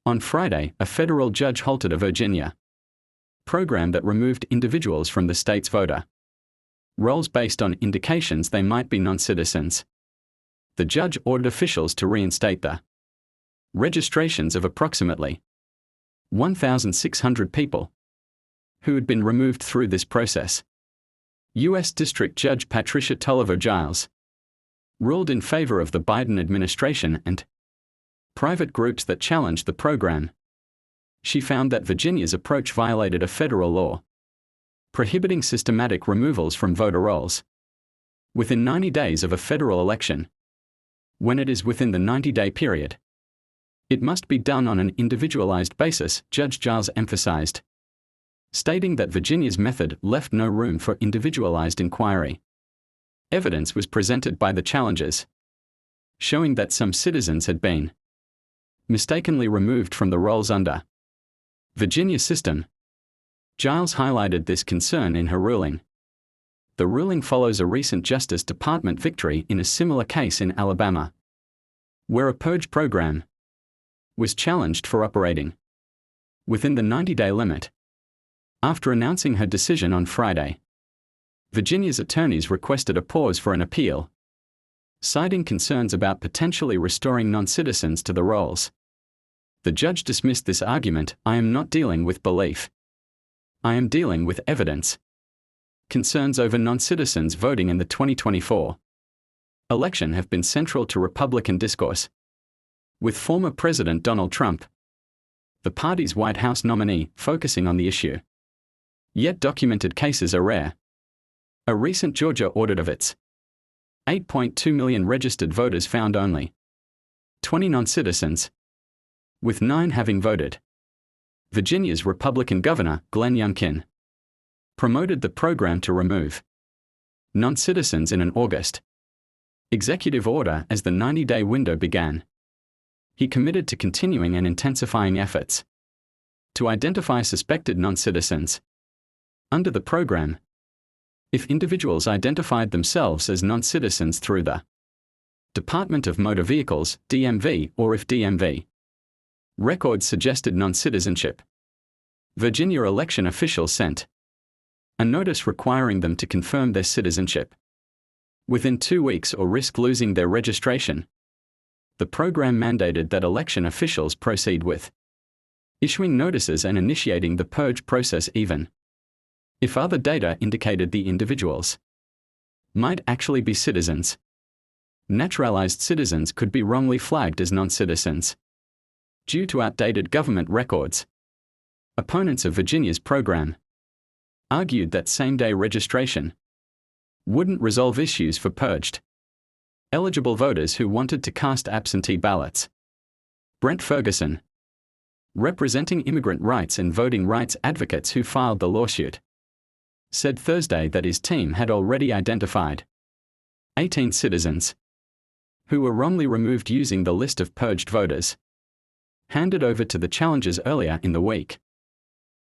On Friday, a federal judge halted a Virginia program that removed individuals from the state's voter rolls based on indications they might be non-citizens. The judge ordered officials to reinstate the registrations of approximately 1,600 people who had been removed through this process. U.S. District Judge Patricia Tolliver Giles ruled in favor of the Biden administration and private groups that challenged the program. She found that Virginia's approach violated a federal law prohibiting systematic removals from voter rolls within 90 days of a federal election. When it is within the 90-day period, it must be done on an individualized basis, Judge Giles emphasized, stating that Virginia's method left no room for individualized inquiry. Evidence was presented by the challengers, showing that some citizens had been mistakenly removed from the rolls under Virginia system. Giles highlighted this concern in her ruling. The ruling follows a recent Justice Department victory in a similar case in Alabama, where a purge program was challenged for operating within the 90-day limit. After announcing her decision on Friday, Virginia's attorneys requested a pause for an appeal, citing concerns about potentially restoring non-citizens to the rolls. The judge dismissed this argument. "I am not dealing with belief. I am dealing with evidence." Concerns over non-citizens voting in the 2024 election have been central to Republican discourse, with former President Donald Trump, the party's White House nominee, focusing on the issue. Yet documented cases are rare. A recent Georgia audit of its 8.2 million registered voters found only 20 non-citizens, with 9 having voted. Virginia's Republican Governor, Glenn Youngkin, promoted the program to remove non-citizens in an August executive order as the 90-day window began. He committed to continuing and intensifying efforts to identify suspected non-citizens under the program. If individuals identified themselves as non-citizens through the Department of Motor Vehicles, DMV, or if DMV records suggested non-citizenship, Virginia election officials sent a notice requiring them to confirm their citizenship within 2 weeks or risk losing their registration. The program mandated that election officials proceed with issuing notices and initiating the purge process even if other data indicated the individuals might actually be citizens. Naturalized citizens could be wrongly flagged as non-citizens due to outdated government records. Opponents of Virginia's program argued that same-day registration wouldn't resolve issues for purged eligible voters who wanted to cast absentee ballots. Brent Ferguson, representing immigrant rights and voting rights advocates who filed the lawsuit, said Thursday that his team had already identified 18 citizens who were wrongly removed using the list of purged voters handed over to the challengers earlier in the week.